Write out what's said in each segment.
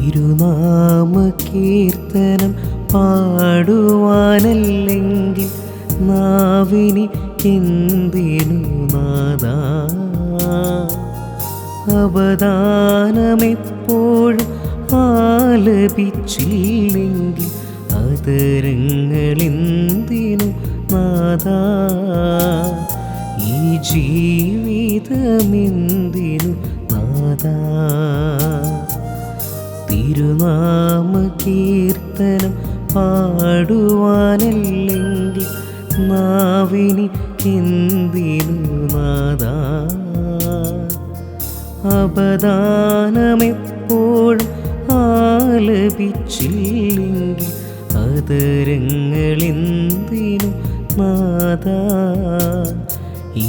തിരുനാമ കീർത്തനം പാടുവാനല്ലെങ്കിൽ നാവിനിക്കെന്തിനു നാഥാ? അവദാനമെപ്പോഴും ആലപിച്ചില്ലെങ്കിൽ അതരങ്ങളെന്തിനു നാഥാ? ഈ ജീവിതമെന്തിനു നാഥാ? തിരുനാമ കീർത്തനം പാടുവാനല്ലെങ്കിൽ നാവിനിക്കെന്തിനു നാഥാ? അവദാനമെപ്പോഴും ആലപിച്ചില്ലെങ്കിൽ അതരങ്ങളെന്തിനു നാഥാ?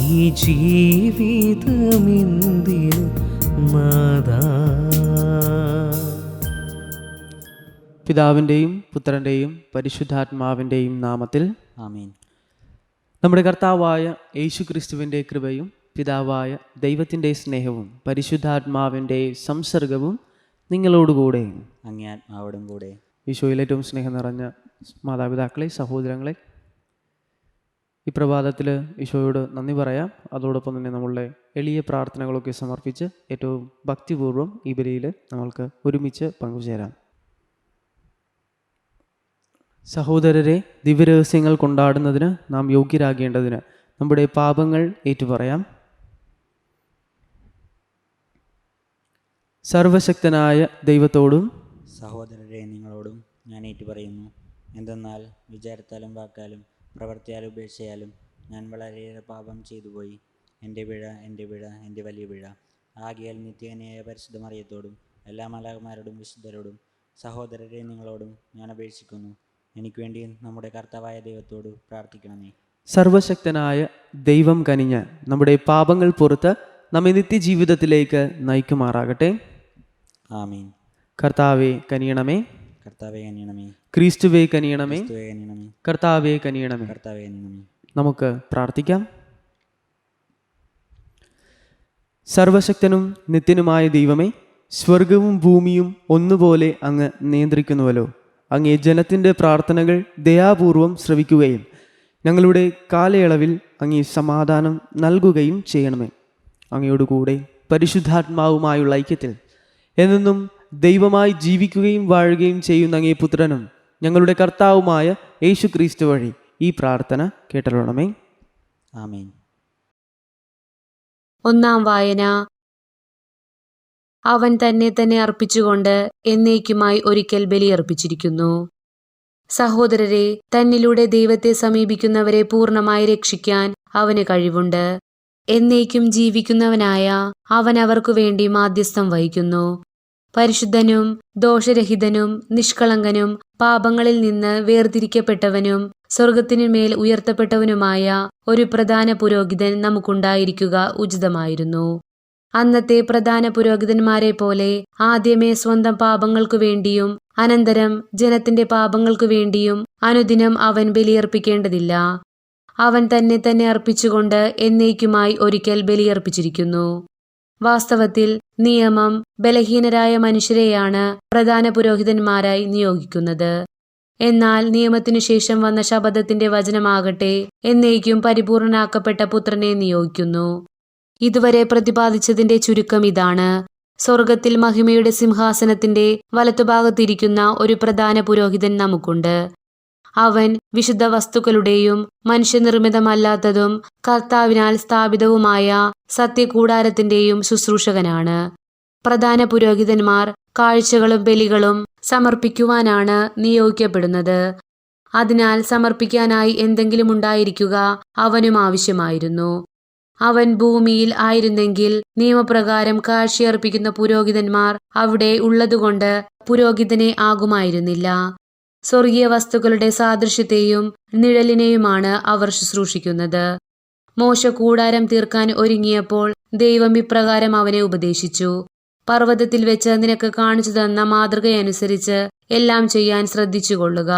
ഈ ജീവിതമെന്തിനു നാഥാ? പിതാവിൻ്റെയും പുത്രൻ്റെയും പരിശുദ്ധാത്മാവിൻ്റെയും നാമത്തിൽ ആമേൻ. നമ്മുടെ കർത്താവായ യേശുക്രിസ്തുവിൻ്റെ കൃപയും പിതാവായ ദൈവത്തിൻ്റെ സ്നേഹവും പരിശുദ്ധാത്മാവിൻ്റെ സംസർഗവും നിങ്ങളോടുകൂടെ അങ്ങേ ആത്മാവോടും കൂടെ. ഈശോയിൽ ഏറ്റവും സ്നേഹം നിറഞ്ഞ മാതാപിതാക്കളെ, സഹോദരങ്ങളെ, ഈ പ്രഭാതത്തിൽ ഈശോയോട് നന്ദി പറയാം. അതോടൊപ്പം തന്നെ നമ്മളുടെ എളിയ പ്രാർത്ഥനകളൊക്കെ സമർപ്പിച്ച് ഏറ്റവും ഭക്തിപൂർവ്വം ഈ ബലിയിൽ നമ്മൾക്ക് ഒരുമിച്ച് പങ്കുചേരാം. സഹോദരരെ, ദിവ്യരഹസ്യങ്ങൾ കൊണ്ടാടുന്നതിന് നാം യോഗ്യരാകേണ്ടതിന് നമ്മുടെ പാപങ്ങൾ ഏറ്റുപറയാം. സർവശക്തനായ ദൈവത്തോടും സഹോദരരെ, നിങ്ങളോടും ഞാൻ ഏറ്റുപറയുന്നു. എന്തെന്നാൽ വിചാരത്താലും വാക്കാലും പ്രവൃത്തിയാലും ഉപേക്ഷയാലും ഞാൻ വളരെയേറെ പാപം ചെയ്തുപോയി. എൻ്റെ പിഴ, എൻ്റെ പിഴ, എൻ്റെ വലിയ പിഴ. ആകയാൽ നിത്യകന്യായ പരിശുദ്ധ മറിയത്തോടും എല്ലാ മാലാഖമാരോടും വിശുദ്ധരോടും സഹോദരരെ നിങ്ങളോടും ഞാൻ അപേക്ഷിക്കുന്നു, എനിക്ക് വേണ്ടി നമ്മുടെ കർത്താവായ ദൈവത്തോട് പ്രാർത്ഥിക്കണമേ. സർവശക്തനായ ദൈവം കനിഞ്ഞ് നമ്മുടെ പാപങ്ങൾ പുറത്ത് നമ്മെ നിത്യജീവിതത്തിലേക്ക് നയിക്കുമാറാകട്ടെ. ആമീൻ. കർത്താവേ കനിയണമേ, കർത്താവേ കനിയണമേ. ക്രിസ്തുവേ കനിയണമേ, ക്രിസ്തുവേ കനിയണമേ. കർത്താവേ കനിയണമേ. കർത്താവേ കനിയണമേ. നമുക്ക് പ്രാർത്ഥിക്കാം. സർവശക്തനും നിത്യനുമായ ദൈവമേ, സ്വർഗവും ഭൂമിയും ഒന്നുപോലെ അങ്ങ് നിയന്ത്രിക്കുന്നുവല്ലോ. അങ്ങേ ജനത്തിൻ്റെ പ്രാർത്ഥനകൾ ദയാപൂർവം ശ്രവിക്കുകയും ഞങ്ങളുടെ കാലയളവിൽ അങ്ങേ സമാധാനം നൽകുകയും ചെയ്യണമേ. അങ്ങയോടുകൂടെ പരിശുദ്ധാത്മാവുമായുള്ള ഐക്യത്തിൽ എന്നെന്നും ദൈവമായി ജീവിക്കുകയും വാഴുകയും ചെയ്യുന്ന അങ്ങേ പുത്രനും ഞങ്ങളുടെ കർത്താവുമായ യേശുക്രിസ്തു വഴി ഈ പ്രാർത്ഥന കേട്ടരുളണമേ. ആമേൻ. ഒന്നാം വായന. അവൻ തന്നെ തന്നെ അർപ്പിച്ചുകൊണ്ട് എന്നേക്കുമായി ഒരിക്കൽ ബലിയർപ്പിച്ചിരിക്കുന്നു. സഹോദരരെ, തന്നിലൂടെ ദൈവത്തെ സമീപിക്കുന്നവരെ പൂർണ്ണമായി രക്ഷിക്കാൻ അവന് കഴിവുണ്ട്. എന്നേക്കും ജീവിക്കുന്നവനായ അവൻ അവർക്കു വേണ്ടി മാധ്യസ്ഥം വഹിക്കുന്നു. പരിശുദ്ധനും ദോഷരഹിതനും നിഷ്കളങ്കനും പാപങ്ങളിൽ നിന്ന് വേർതിരിക്കപ്പെട്ടവനും സ്വർഗത്തിനുമേൽ ഉയർത്തപ്പെട്ടവനുമായ ഒരു പ്രധാന പുരോഹിതൻ നമുക്കുണ്ടായിരിക്കുക ഉചിതമായിരുന്നു. അന്നത്തെ പ്രധാന പുരോഹിതന്മാരെ പോലെ ആദ്യമേ സ്വന്തം പാപങ്ങൾക്കു വേണ്ടിയും അനന്തരം ജനത്തിന്റെ പാപങ്ങൾക്കു വേണ്ടിയും അനുദിനം അവൻ ബലിയർപ്പിക്കേണ്ടതില്ല. അവൻ തന്നെ തന്നെ അർപ്പിച്ചുകൊണ്ട് എന്നേക്കുമായി ഒരിക്കൽ ബലിയർപ്പിച്ചിരിക്കുന്നു. വാസ്തവത്തിൽ നിയമം ബലഹീനരായ മനുഷ്യരെയാണ് പ്രധാന പുരോഹിതന്മാരായി നിയോഗിക്കുന്നത്. എന്നാൽ നിയമത്തിനു ശേഷം വന്ന ശപഥത്തിന്റെ വചനമാകട്ടെ എന്നേക്കും പരിപൂർണനാക്കപ്പെട്ട പുത്രനെ നിയോഗിക്കുന്നു. ഇതുവരെ പ്രതിപാദിച്ചതിന്റെ ചുരുക്കം ഇതാണ്. സ്വർഗത്തിൽ മഹിമയുടെ സിംഹാസനത്തിന്റെ വലത്തുഭാഗത്തിരിക്കുന്ന ഒരു പ്രധാന പുരോഹിതൻ നമുക്കുണ്ട്. അവൻ വിശുദ്ധ വസ്തുക്കളുടെയും മനുഷ്യനിർമ്മിതമല്ലാത്തതും കർത്താവിനാൽ സ്ഥാപിതവുമായ സത്യകൂടാരത്തിന്റെയും ശുശ്രൂഷകനാണ്. പ്രധാന പുരോഹിതന്മാർ കാഴ്ചകളും ബലികളും സമർപ്പിക്കുവാനാണ് നിയോഗിക്കപ്പെടുന്നത്. അതിനാൽ സമർപ്പിക്കാനായി എന്തെങ്കിലും ഉണ്ടായിരിക്കുക അവനും ആവശ്യമായിരുന്നു. അവൻ ഭൂമിയിൽ ആയിരുന്നെങ്കിൽ നിയമപ്രകാരം കാഴ്ചയർപ്പിക്കുന്ന പുരോഹിതന്മാർ അവിടെ ഉള്ളതുകൊണ്ട് പുരോഹിതനെ ആകുമായിരുന്നില്ല. സ്വർഗീയ വസ്തുക്കളുടെ സാദൃശ്യത്തെയും നിഴലിനെയുമാണ് അവർ ശുശ്രൂഷിക്കുന്നത്. മോശ കൂടാരം തീർക്കാൻ ഒരുങ്ങിയപ്പോൾ ദൈവം ഇപ്രകാരം അവനെ ഉപദേശിച്ചു: പർവ്വതത്തിൽ വെച്ച് നിനക്ക് കാണിച്ചു തന്ന മാതൃകയനുസരിച്ച് എല്ലാം ചെയ്യാൻ ശ്രദ്ധിച്ചുകൊള്ളുക.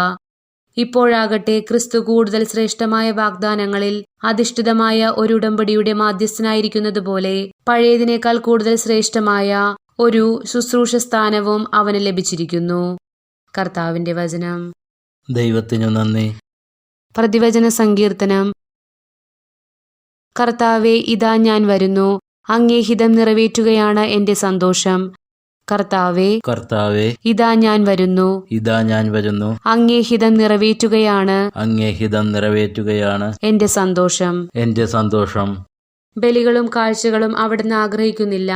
ഇപ്പോഴാകട്ടെ ക്രിസ്തു കൂടുതൽ ശ്രേഷ്ഠമായ വാഗ്ദാനങ്ങളിൽ അധിഷ്ഠിതമായ ഒരു ഉടമ്പടിയുടെ മാധ്യസ്ഥനായിരിക്കുന്നത് പോലെ പഴയതിനേക്കാൾ കൂടുതൽ ശ്രേഷ്ഠമായ ഒരു ശുശ്രൂഷ സ്ഥാനവും അവന് ലഭിച്ചിരിക്കുന്നു. കർത്താവിന്റെ വചനം. ദൈവത്തിനു നന്ദി. പ്രതിവചന സങ്കീർത്തനം. കർത്താവേ, ഇതാ ഞാൻ വരുന്നു, അങ്ങേ ഹിതം നിറവേറ്റുകയാണ് എന്റെ സന്തോഷം. കർത്താവേ, കർത്താവേ, ഇതാ ഞാൻ വരുന്നു, ഇതാ ഞാൻ വരുന്നു, അങ്ങേ ഹിതം നിറവേറ്റുകയാണ് അങ്ങേ ഹിതം നിറവേറ്റുകയാണ് എന്റെ സന്തോഷം. എന്റെ സന്തോഷം. ബലികളും കാഴ്ചകളും അവിടുന്ന് ആഗ്രഹിക്കുന്നില്ല,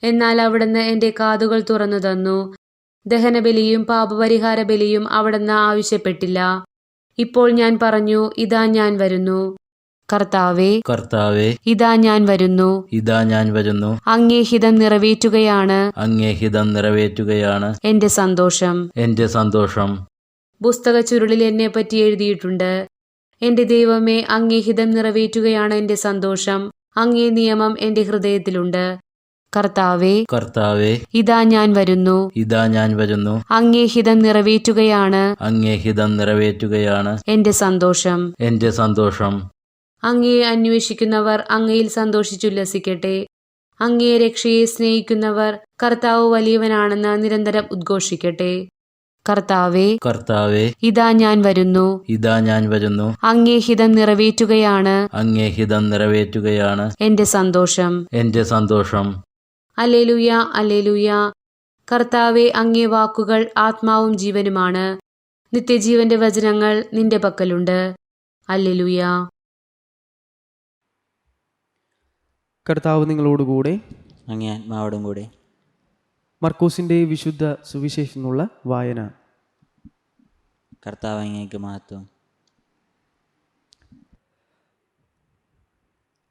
എന്നാൽ അവിടുന്ന് എന്റെ കാതുകൾ തുറന്നു തന്നു. ദഹനബലിയും പാപപരിഹാര ബലിയും അവിടുന്ന് ആവശ്യപ്പെട്ടില്ല. ഇപ്പോൾ ഞാൻ പറഞ്ഞു, ഇതാ ഞാൻ വരുന്നു. കർത്താവേ, കർത്താവേ, ഇതാ ഞാൻ വരുന്നു, ഇതാ ഞാൻ വരുന്നു, അങ്ങേ ഹിതം നിറവേറ്റുകയാണ് അങ്ങേ ഹിതം നിറവേറ്റുകയാണ് എന്റെ സന്തോഷം. എന്റെ സന്തോഷം. പുസ്തക ചുരുളിൽ എന്നെപ്പറ്റി എഴുതിയിട്ടുണ്ട്. എന്റെ ദൈവമേ, അങ്ങേ ഹിതം നിറവേറ്റുകയാണ് എന്റെ സന്തോഷം. അങ്ങേ നിയമം എന്റെ ഹൃദയത്തിലുണ്ട്. കർത്താവേ, കർത്താവേ, ഇതാ ഞാൻ വരുന്നു, ഇതാ ഞാൻ വരുന്നു, അങ്ങേ ഹിതം നിറവേറ്റുകയാണ് അങ്ങേ ഹിതം നിറവേറ്റുകയാണ് എന്റെ സന്തോഷം. എന്റെ സന്തോഷം. അങ്ങയെ അന്വേഷിക്കുന്നവർ അങ്ങയിൽ സന്തോഷിച്ചുല്ലസിക്കട്ടെ. അങ്ങയെ രക്ഷയെ സ്നേഹിക്കുന്നവർ കർത്താവ് വലിയവനാണെന്ന് നിരന്തരം ഉദ്ഘോഷിക്കട്ടെ. കർത്താവേ, കർത്താവേ, ഇതാ ഞാൻ വരുന്നു, ഇതാ ഞാൻ വരുന്നു, അങ്ങേ ഹിതം നിറവേറ്റുകയാണ് അങ്ങേ ഹിതം നിറവേറ്റുകയാണ് എന്റെ സന്തോഷം. എന്റെ സന്തോഷം. Alleluia, alleluia. കർത്താവെ, അങ്ങേ വാക്കുകൾ ആത്മാവും ജീവനുമാണ്. നിത്യജീവന്റെ വചനങ്ങൾ നിന്റെ പക്കലുണ്ട്. അല്ലേലൂയ. കർത്താവ് നിങ്ങളോടുകൂടെ. അങ്ങേ ആത്മാവോടും കൂടെ. മർക്കോസിന്റെ വിശുദ്ധ സുവിശേഷത്തിനുള്ള വായന. കർത്താവ് അങ്ങേക്ക് മഹത്വം.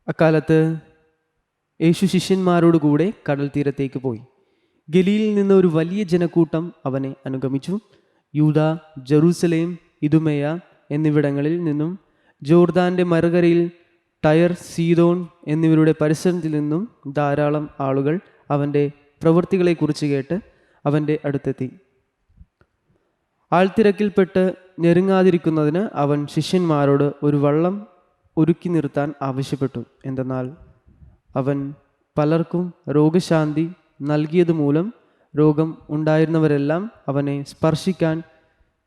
അക്കാലത്ത് യേശു ശിഷ്യന്മാരോടുകൂടെ കടൽ തീരത്തേക്ക് പോയി. ഗലീലിൽ നിന്ന് ഒരു വലിയ ജനക്കൂട്ടം അവനെ അനുഗമിച്ചു. യൂദ, ജെറൂസലേം, ഇദുമേയ എന്നിവിടങ്ങളിൽ നിന്നും ജോർദാന്റെ മറുകരയിൽ ടയർ, സീദോൻ എന്നിവരുടെ പരിസരത്തിൽ നിന്നും ധാരാളം ആളുകൾ അവൻ്റെ പ്രവൃത്തികളെക്കുറിച്ച് കേട്ട് അവൻ്റെ അടുത്തെത്തി. ആൾത്തിരക്കിൽപ്പെട്ട് ഞെരുങ്ങാതിരിക്കുന്നതിന് അവൻ ശിഷ്യന്മാരോട് ഒരു വള്ളം ഒരുക്കി നിർത്താൻ ആവശ്യപ്പെട്ടു. എന്തെന്നാൽ അവൻ പലർക്കും രോഗശാന്തി നൽകിയതുമൂലം രോഗം ഉണ്ടായിരുന്നവരെല്ലാം അവനെ സ്പർശിക്കാൻ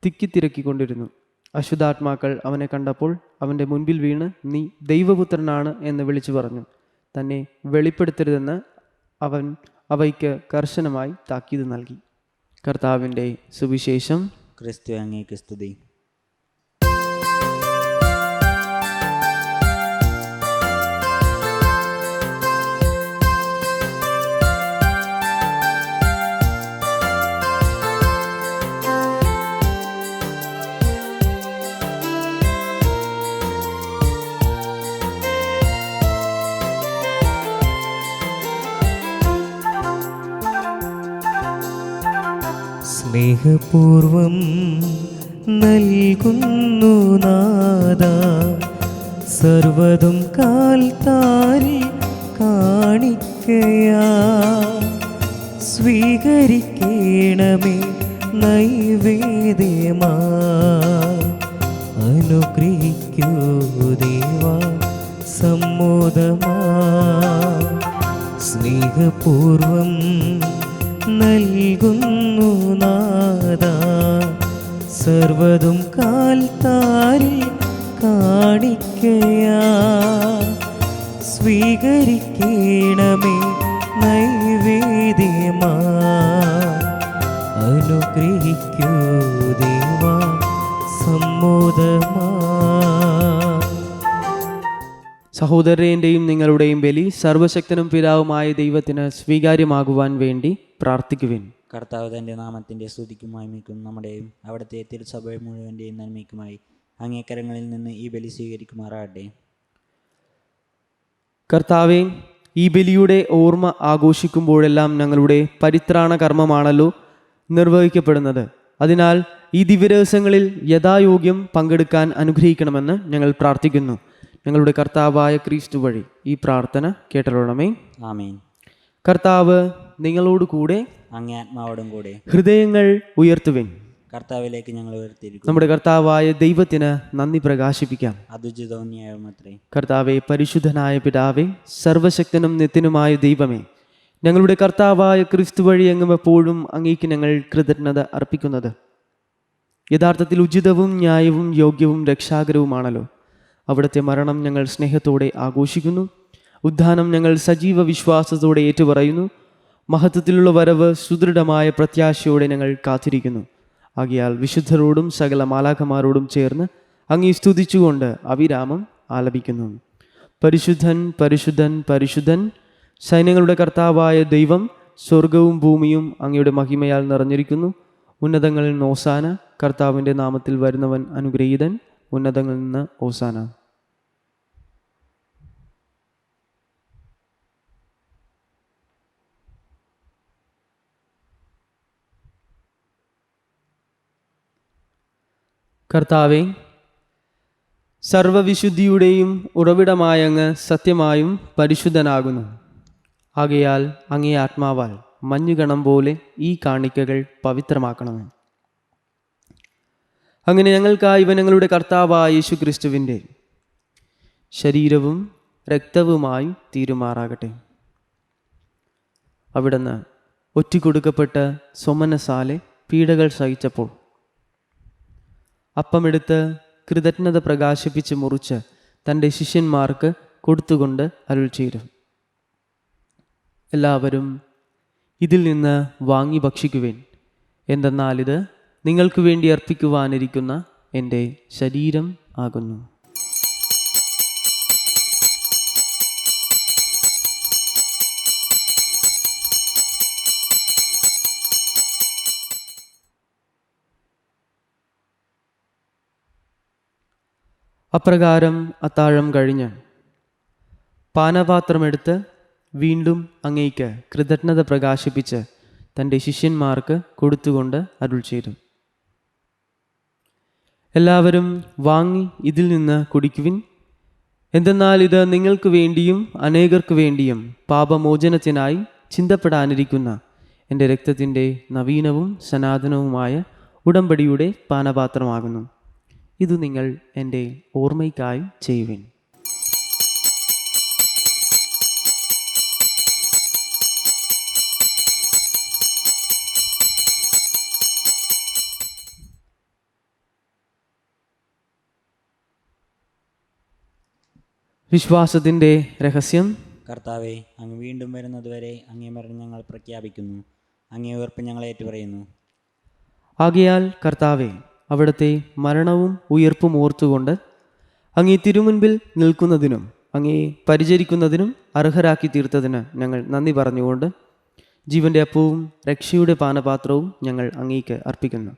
തിക്കിത്തിരക്കിക്കൊണ്ടിരുന്നു. അശുദ്ധാത്മാക്കൾ അവനെ കണ്ടപ്പോൾ അവൻ്റെ മുൻപിൽ വീണ്, നീ ദൈവപുത്രനാണ് എന്ന് വിളിച്ചു പറഞ്ഞു. തന്നെ വെളിപ്പെടുത്തരുതെന്ന് അവൻ അവയ്ക്ക് കർശനമായി താക്കീത് നൽകി. കർത്താവിൻ്റെ സുവിശേഷം. ക്രിസ്തു അങ്ങേക്ക് സ്തുതി. സ്നേഹപൂർവം നൽകുന്നു നാഥ, സർവ്വതും കാൽത്താരിൽ കാണിക്കയാ. സ്വീകരിക്കണമേ നൈവേദ്യമാ, അനുഗ്രഹിക്കൂ ദേവാ സമ്മോദമാ. സ്നേഹപൂർവം നൽകുന്നു നാഥ, സർവ്വതും കാൽത്താരിൽ കാണിക്കയാ. സ്വീകരിക്കണമേ നൈവേദ്യമാ, അനുഗ്രഹിക്കൂ ദേവാ സമ്മോദമാ. സഹോദരൻ്റെയും നിങ്ങളുടെയും ബലി സർവശക്തനും പിതാവുമായ ദൈവത്തിന് സ്വീകാര്യമാകുവാൻ വേണ്ടി പ്രാർത്ഥിക്കുവിൻ. കർത്താവ് തൻ്റെ നാമത്തിൻ്റെ സ്തുതിക്കും മഹിമയ്ക്കും നമ്മുടെയും അവിടുത്തെ തിരുസഭ മുഴുവൻ്റെയും നന്മയ്ക്കുമായി അങ്ങേക്കരങ്ങളിൽ നിന്ന് ഈ ബലി സ്വീകരിക്കുമാറാകട്ടെ. കർത്താവേ, ഈ ബലിയുടെ ഓർമ്മ ആഘോഷിക്കുമ്പോഴെല്ലാം ഞങ്ങളുടെ പരിത്രാണ കർമ്മമാണല്ലോ നിർവഹിക്കപ്പെടുന്നത്. അതിനാൽ ഈ ദിവ്യരഹസ്യങ്ങളിൽ യഥായോഗ്യം പങ്കെടുക്കാൻ അനുഗ്രഹിക്കണമെന്ന് ഞങ്ങൾ പ്രാർത്ഥിക്കുന്നു. ഞങ്ങളുടെ കർത്താവായ ക്രിസ്തു വഴി ഈ പ്രാർത്ഥന കേട്ടരുളണമേ. ആമേൻ. കർത്താവ് നിങ്ങളോട് കൂടെ. അങ്ങേ ആത്മാവോടും കൂടെ. ഹൃദയങ്ങൾ ഉയർത്തുവിൻ. കർത്താവിലേക്ക് ഞങ്ങൾ ഉയർത്തിയിരിക്കുന്നു. നമ്മുടെ കർത്താവായ ദൈവത്തിന് നന്ദി പ്രകാശിപ്പിക്കാം. അതുചിതവും ന്യായവുമത്രേ. കർത്താവെ, പരിശുദ്ധനായ പിതാവേ, സർവശക്തനും നിത്യനുമായ ദൈവമേ, ഞങ്ങളുടെ കർത്താവായ ക്രിസ്തു വഴി അങ്ങ് എപ്പോഴും അങ്ങേക്ക് ഞങ്ങൾ കൃതജ്ഞത അർപ്പിക്കുന്നത് യഥാർത്ഥത്തിൽ ഉചിതവും ന്യായവും യോഗ്യവും രക്ഷാകരവുമാണല്ലോ. അവിടുത്തെ മരണം ഞങ്ങൾ സ്നേഹത്തോടെ ആഘോഷിക്കുന്നു. ഉദ്ധാനം ഞങ്ങൾ സജീവ വിശ്വാസത്തോടെ ഏറ്റുപറയുന്നു. മഹത്വത്തിലുള്ള വരവ് സുദൃഢമായ പ്രത്യാശയോടെ ഞങ്ങൾ കാത്തിരിക്കുന്നു. ആകയാൽ വിശുദ്ധരോടും സകല മാലാഖമാരോടും ചേർന്ന് അങ്ങേ സ്തുതിച്ചുകൊണ്ട് അവിരാമം ആലപിക്കുന്നു. പരിശുദ്ധൻ പരിശുദ്ധൻ പരിശുദ്ധൻ, സൈന്യങ്ങളുടെ കർത്താവായ ദൈവം, സ്വർഗവും ഭൂമിയും അങ്ങയുടെ മഹിമയാൽ നിറഞ്ഞിരിക്കുന്നു. ഉന്നതങ്ങളിൽ നിന്ന് ഓസാന. കർത്താവിൻ്റെ നാമത്തിൽ വരുന്നവൻ അനുഗ്രഹീതൻ. ഉന്നതങ്ങളിൽ നിന്ന് ഓസാന. കർത്താവേ, സർവവിശുദ്ധിയുടെയും ഉറവിടമായ അങ്ങ് സത്യമായും പരിശുദ്ധനാകുന്നു. ആകയാൽ അങ്ങേ ആത്മാവാൽ മഞ്ഞുകണം പോലെ ഈ കാണിക്കകൾ പവിത്രമാക്കണമേ. അങ്ങനെ ഞങ്ങൾക്കായി ഇവ ഞങ്ങളുടെ കർത്താവായ യേശു ക്രിസ്തുവിൻ്റെ ശരീരവും രക്തവുമായി തീരുമാറാകട്ടെ. അവിടുന്ന് ഒറ്റിക്കൊടുക്കപ്പെട്ട് സൊമനസാലെ പീഡകൾ സഹിച്ചപ്പോൾ അപ്പമെടുത്ത് കൃതജ്ഞത പ്രകാശിപ്പിച്ച് മുറിച്ച് തൻ്റെ ശിഷ്യന്മാർക്ക് കൊടുത്തുകൊണ്ട് അരുൾ ചെയ്തു, എല്ലാവരും ഇതിൽ നിന്ന് വാങ്ങി ഭക്ഷിക്കുവേൻ. എന്തെന്നാൽ ഇത് നിങ്ങൾക്ക് വേണ്ടി അർപ്പിക്കുവാനിരിക്കുന്ന എൻ്റെ ശരീരം ആകുന്നു. അപ്രകാരം അത്താഴം കഴിഞ്ഞ് പാനപാത്രമെടുത്ത് വീണ്ടും അങ്ങേക്ക് കൃതജ്ഞത പ്രകാശിപ്പിച്ച് തൻ്റെ ശിഷ്യന്മാർക്ക് കൊടുത്തുകൊണ്ട് അരുൾ ചെയ്തു, എല്ലാവരും വാങ്ങി ഇതിൽ നിന്ന് കുടിക്കുവിൻ. എന്തെന്നാൽ ഇത് നിങ്ങൾക്ക് വേണ്ടിയും അനേകർക്ക് വേണ്ടിയും പാപമോചനത്തിനായി ചിന്തപ്പെടാനിരിക്കുന്ന എൻ്റെ രക്തത്തിൻ്റെ നവീനവും സനാതനവുമായ ഉടമ്പടിയുടെ പാനപാത്രമാകുന്നു. ഇത് നിങ്ങൾ എൻ്റെ ഓർമ്മയ്ക്കായി ചെയ്യുവിൻ. വിശ്വാസത്തിൻ്റെ രഹസ്യം. കർത്താവെ, അങ്ങ് വീണ്ടും വരുന്നതുവരെ അങ്ങേ മരണം ഞങ്ങൾ പ്രഖ്യാപിക്കുന്നു. അങ്ങേ ഉയർപ്പ് ഞങ്ങൾ ഏറ്റുപറയുന്നു. ആകയാൽ കർത്താവെ, അവിടുത്തെ മരണവും ഉയർപ്പും ഓർത്തുകൊണ്ട് അങ്ങേ തിരുമുൻപിൽ നിൽക്കുന്നതിനും അങ്ങേ പരിചരിക്കുന്നതിനും അർഹരാക്കി തീർത്തതിന് ഞങ്ങൾ നന്ദി പറഞ്ഞുകൊണ്ട് ജീവൻ്റെ അപ്പവും രക്ഷയുടെ പാനപാത്രവും ഞങ്ങൾ അങ്ങേക്ക് അർപ്പിക്കുന്നു.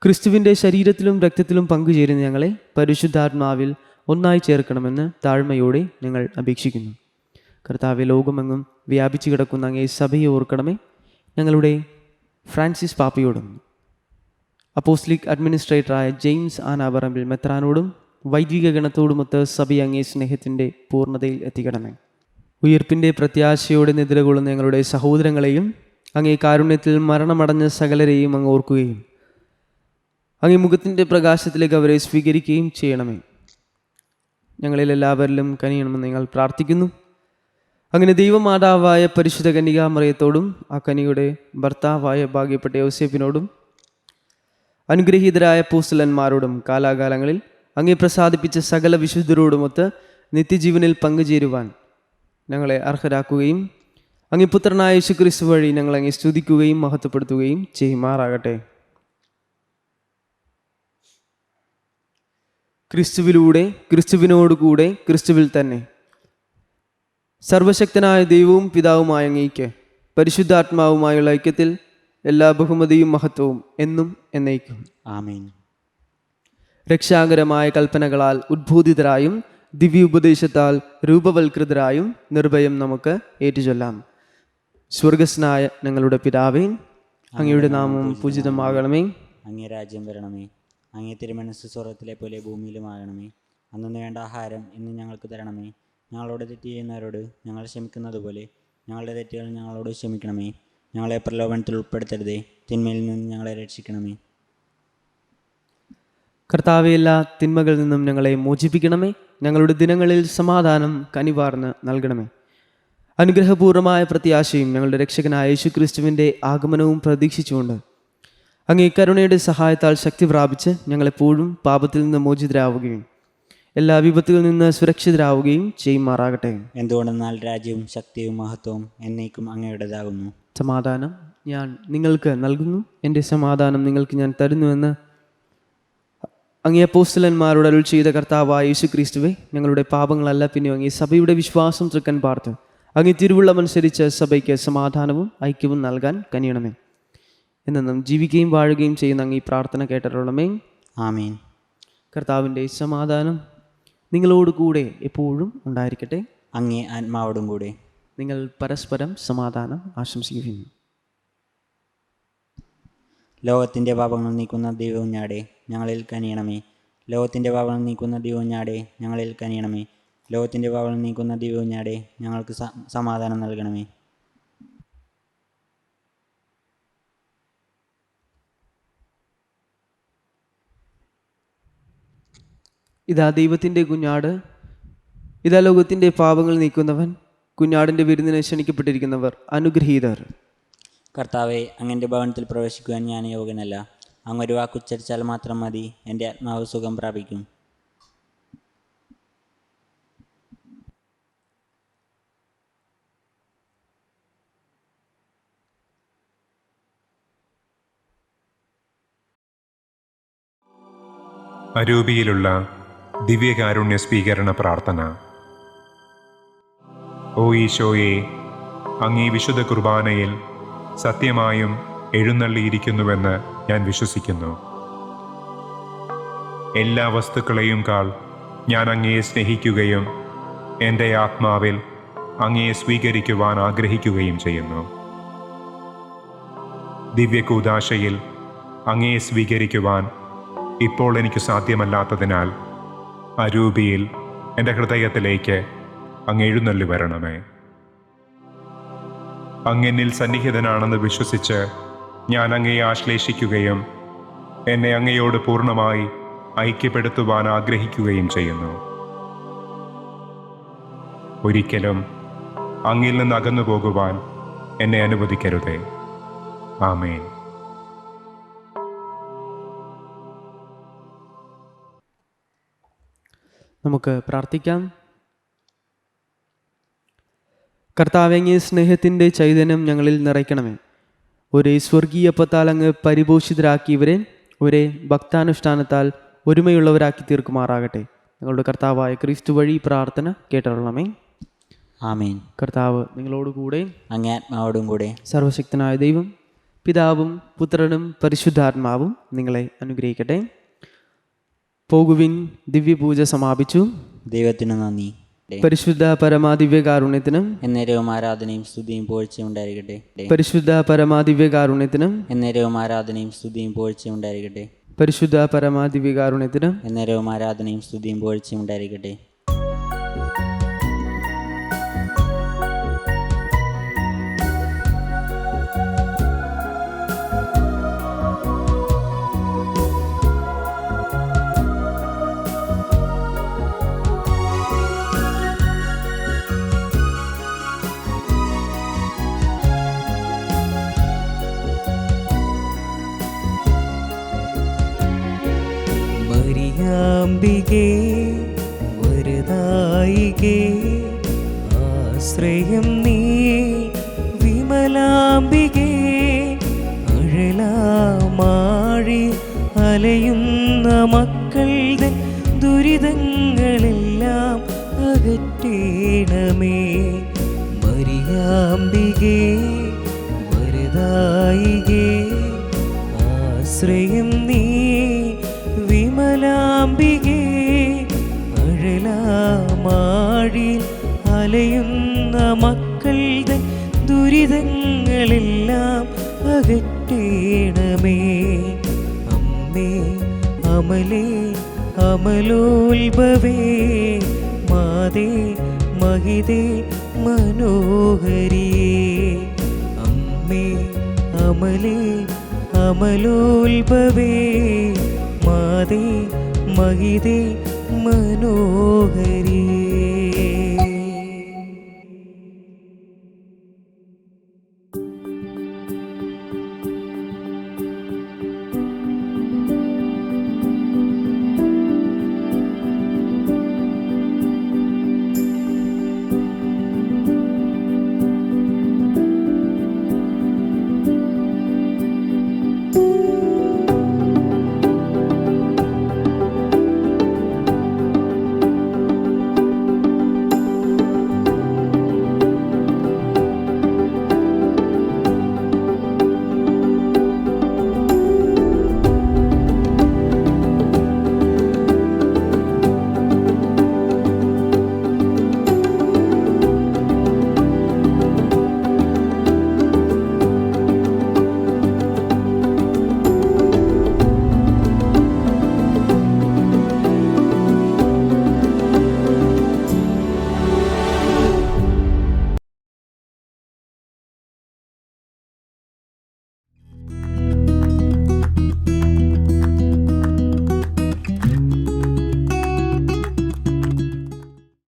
ക്രിസ്തുവിൻ്റെ ശരീരത്തിലും രക്തത്തിലും പങ്കുചേരുന്ന ഞങ്ങളെ പരിശുദ്ധാത്മാവിൽ ഒന്നായി ചേർക്കണമെന്ന് താഴ്മയോടെ ഞങ്ങൾ അപേക്ഷിക്കുന്നു. കർത്താവെ, ലോകമെങ്ങും വ്യാപിച്ചു കിടക്കുന്ന അങ്ങേ സഭയെ ഓർക്കണമേ. ഞങ്ങളുടെ ഫ്രാൻസിസ് പാപ്പയോടും അപ്പോസ്ലിക് അഡ്മിനിസ്ട്രേറ്ററായ ജെയിംസ് ആനാപറമ്പിൽ മെത്രാനോടും വൈദിക ഗണത്തോടുമൊത്ത് സഭയെ അങ്ങേ സ്നേഹത്തിൻ്റെ പൂർണ്ണതയിൽ എത്തിക്കണമേ. ഉയർപ്പിൻ്റെ പ്രത്യാശയോടെ നിദ്രകൊള്ളുന്ന ഞങ്ങളുടെ സഹോദരങ്ങളെയും അങ്ങേ കാരുണ്യത്തിൽ മരണമടഞ്ഞ സകലരെയും അങ്ങ് ഓർക്കുകയും അങ്ങേ മുഖത്തിൻ്റെ പ്രകാശത്തിലേക്ക് അവരെ സ്വീകരിക്കുകയും ചെയ്യണമേ. ഞങ്ങളിൽ എല്ലാവരിലും കനിയണമെന്ന് ഞങ്ങൾ പ്രാർത്ഥിക്കുന്നു. അങ്ങനെ ദൈവമാതാവായ പരിശുദ്ധ കന്യകാമറിയത്തോടും ആ കന്യകയുടെ ഭർത്താവായ ഭാഗ്യപ്പെട്ട യോസേപ്പിനോടും അനുഗ്രഹീതരായ അപ്പോസ്തലന്മാരോടും കാലാകാലങ്ങളിൽ അങ്ങേ പ്രസാദിപ്പിച്ച സകല വിശുദ്ധരോടുമൊത്ത് നിത്യജീവനിൽ പങ്കുചേരുവാൻ ഞങ്ങളെ അർഹരാക്കുകയും അങ്ങേ പുത്രനായ യേശു ക്രിസ്തു വഴി ഞങ്ങൾ അങ്ങേ സ്തുതിക്കുകയും മഹത്വപ്പെടുത്തുകയും ചെയ്യുമാറാകട്ടെ. ക്രിസ്തുവിലൂടെ, ക്രിസ്തുവിനോടുകൂടെ, ക്രിസ്തുവിൽ തന്നെ സർവശക്തനായ ദൈവവും പിതാവുമായ അങ്ങേയ്ക്ക് പരിശുദ്ധാത്മാവുമായുള്ള ഐക്യത്തിൽ എല്ലാ ബഹുമതിയും മഹത്വവും എന്നും എന്നേക്കും ആമേൻ. രക്ഷാകരമായ കൽപ്പനകളാൽ ഉദ്ബോധിതരായും ദിവ്യോപദേശത്താൽ രൂപവൽകൃതരായും നിർഭയം നമുക്ക് ഏറ്റുചൊല്ലാം. സ്വർഗസ്നായ ഞങ്ങളുടെ പിതാവേ, അങ്ങയുടെ നാമം പൂജിതമാകണമേ. അങ്ങേ രാജ്യം വരണമേ. അങ്ങേ തിരുമനസ്സ് സ്വർഗ്ഗത്തിലെ പോലെ ഭൂമിയിലുമാകണമേ. അന്നു വേണ്ട ആഹാരം ഇന്ന് ഞങ്ങൾക്ക് തരണമേ. ഞങ്ങളോട് തെറ്റ് ചെയ്യുന്നവരോട് ഞങ്ങൾ ക്ഷമിക്കുന്നത് പോലെ ഞങ്ങളുടെ തെറ്റുകൾ ഞങ്ങളോട് ക്ഷമിക്കണമേ. ഞങ്ങളെ പ്രലോഭനത്തിൽ ഉൾപ്പെടുത്തരുതേ, തിന്മയിൽ നിന്ന് ഞങ്ങളെ രക്ഷിക്കണമേ. കർത്താവേ, എല്ലാ തിന്മകളിൽ നിന്നും ഞങ്ങളെ മോചിപ്പിക്കണമേ. ഞങ്ങളുടെ ദിനങ്ങളിൽ സമാധാനം കനിവാർന്ന് നൽകണമേ. അനുഗ്രഹപൂർവമായ പ്രത്യാശയും ഞങ്ങളുടെ രക്ഷകനായ യേശുക്രിസ്തുവിൻ്റെ ആഗമനവും പ്രതീക്ഷിച്ചുകൊണ്ട് അങ്ങേ കരുണയുടെ സഹായത്താൽ ശക്തി പ്രാപിച്ച് ഞങ്ങളെപ്പോഴും പാപത്തിൽ നിന്ന് മോചിതരാവുകയും എല്ലാ വിപത്തുകളിൽ നിന്ന് സുരക്ഷിതരാവുകയും ചെയ്യുമാറാകട്ടെ. എന്തുകൊണ്ടെന്നാൽ രാജ്യവും ശക്തിയും മഹത്വവും എന്നേക്കും അങ്ങയുടേതാകുന്നു. സമാധാനം ഞാൻ നിങ്ങൾക്ക് നൽകുന്നു, എൻ്റെ സമാധാനം നിങ്ങൾക്ക് ഞാൻ തരുന്നുവെന്ന് അങ്ങേ അപ്പോസ്തലന്മാരോട് അരുൾ ചെയ്ത കർത്താവായ യേശുക്രിസ്തുവേ, ഞങ്ങളുടെ പാപങ്ങളല്ല പിന്നെ അങ്ങേ സഭയുടെ വിശ്വാസം തൃക്കൻ പാർത്ത് അങ്ങേ തിരുവുള്ളമനുസരിച്ച് സഭയ്ക്ക് സമാധാനവും ഐക്യവും നൽകാൻ കനിയണമേ. എന്നും ജീവിക്കുകയും വാഴുകയും ചെയ്യുന്ന അങ്ങ് ഈ പ്രാർത്ഥന കേട്ടിട്ടുള്ളമേ. ആമീൻ. കർത്താവിൻ്റെ സമാധാനം നിങ്ങളോട് കൂടെ എപ്പോഴും ഉണ്ടായിരിക്കട്ടെ. അങ്ങേ ആത്മാവോടും കൂടെ. നിങ്ങൾ പരസ്പരം സമാധാനം ആശംസിക്കുന്നു. ലോകത്തിൻ്റെ പാപങ്ങൾ നീക്കുന്ന ദൈവകുഞ്ഞാടെ ഞങ്ങളിൽ കനിയണമേ. ലോകത്തിൻ്റെ പാപങ്ങൾ നീക്കുന്ന ദൈവകുഞ്ഞാടെ ഞങ്ങളിൽ കനിയണമേ. ലോകത്തിൻ്റെ പാപങ്ങൾ നീക്കുന്ന ദൈവകുഞ്ഞാടെ ഞങ്ങൾക്ക് സമാധാനം നൽകണമേ. ഇതാ ദൈവത്തിൻ്റെ കുഞ്ഞാട്, ഇതാ ലോകത്തിൻ്റെ പാപങ്ങൾ നീക്കുന്നവൻ. കുഞ്ഞാടിൻ്റെ വിരുന്നിന് ക്ഷണിക്കപ്പെട്ടിരിക്കുന്നവർ അനുഗ്രഹീതർ. കർത്താവെ, അങ്ങൻ്റെ ഭവനത്തിൽ പ്രവേശിക്കുവാൻ ഞാൻ യോഗ്യനല്ല. അങ്ങൊരു വാക്കുച്ചരിച്ചാൽ മാത്രം മതി, എൻ്റെ ആത്മാവ് സുഖം പ്രാപിക്കും. അരൂപിയിലുള്ള ദിവ്യകാരുണ്യ സ്വീകരണ പ്രാർത്ഥന. ഓ ഈശോയെ, അങ്ങീ വിശുദ്ധ കുർബാനയിൽ സത്യമായും എഴുന്നള്ളിയിരിക്കുന്നുവെന്ന് ഞാൻ വിശ്വസിക്കുന്നു. എല്ലാ വസ്തുക്കളെയും കാൾ ഞാൻ അങ്ങയെ സ്നേഹിക്കുകയും എൻ്റെ ആത്മാവിൽ അങ്ങയെ സ്വീകരിക്കുവാൻ ആഗ്രഹിക്കുകയും ചെയ്യുന്നു. ദിവ്യകൂദാശയിൽ അങ്ങയെ സ്വീകരിക്കുവാൻ ഇപ്പോൾ എനിക്ക് സാധ്യമല്ലാത്തതിനാൽ അരൂപിയിൽ എൻ്റെ ഹൃദയത്തിലേക്ക് അങ്ങ് എഴുന്നള്ളി വരണമേ. അങ്ങെന്നിൽ സന്നിഹിതനാണെന്ന് വിശ്വസിച്ച് ഞാൻ അങ്ങയെ ആശ്ലേഷിക്കുകയും എന്നെ അങ്ങയോട് പൂർണ്ണമായി ഐക്യപ്പെടുത്തുവാൻ ആഗ്രഹിക്കുകയും ചെയ്യുന്നു. ഒരിക്കലും അങ്ങിൽ നിന്ന് അകന്നു പോകുവാൻ എന്നെ അനുവദിക്കരുതേ. ആമേൻ. നമുക്ക് പ്രാർത്ഥിക്കാം. കർത്താവേ, അങ്ങേ സ്നേഹത്തിൻ്റെ ചൈതന്യം ഞങ്ങളിൽ നിറയ്ക്കണമേ. ഒരേ സ്വർഗീയപ്പത്താൽ അങ്ങ് പരിപോഷിതരാക്കിയവരെ ഒരേ ഭക്താനുഷ്ഠാനത്താൽ ഒരുമയുള്ളവരാക്കി തീർക്കുമാറാകട്ടെ. ഞങ്ങളുടെ കർത്താവായ ക്രിസ്തു വഴി പ്രാർത്ഥന കേട്ടറിയണമേ. ആമേൻ. കർത്താവ് നിങ്ങളോടുകൂടെ, അങ്ങേ ആത്മാവോടും കൂടെ. സർവശക്തനായ ദൈവം പിതാവും പുത്രനും പരിശുദ്ധാത്മാവും നിങ്ങളെ അനുഗ്രഹിക്കട്ടെ. പോകുവിൻ, ദിവ്യപൂജ സമാപിച്ചു. ദൈവത്തിനു നന്ദി. പരിശുദ്ധ പരമാദിവ്യകാരുണ്യത്തിനും എന്നേരവും ആരാധനയും സ്തുതിയും പുകഴ്ചയും ഉണ്ടായിരിക്കട്ടെ. പരിശുദ്ധ പരമാദിവ്യകാരുണ്യത്തിനും എന്നേരവും ആരാധനയും സ്തുതിയും പുകഴ്ചയും ഉണ്ടായിരിക്കട്ടെ. പരിശുദ്ധ പരമാദിവ്യകാരുണ്യത്തിനും എന്നേരവും ആരാധനയും സ്തുതിയും പുകഴ്ചയും ഉണ്ടായിരിക്കട്ടെ. മരിയാമ്പികേ, വരദായികേ, ആശ്രയം നീ വിമലാംബികേ. അഴലാമാഴി അലയുന്ന മക്കളുടെ ദുരിതങ്ങളെല്ലാം അകറ്റേണമേ. മരിയാമ്പികേ, വരദായികേ, ആശ്രയം നീ വിമലാംബികേ. അഴലാമാഴിൽ അലയുന്ന മക്കളുടെ ദുരിതങ്ങളെല്ലാം അകറ്റേണമേ. അമ്മേ അമലേ അമലോത്ഭവേ, മാതേ മഹിതേ മനോഹരിയേ. അമ്മേ അമലേ അമലോത്ഭവേ, മാതേ മഹിതേ മനോഹരി.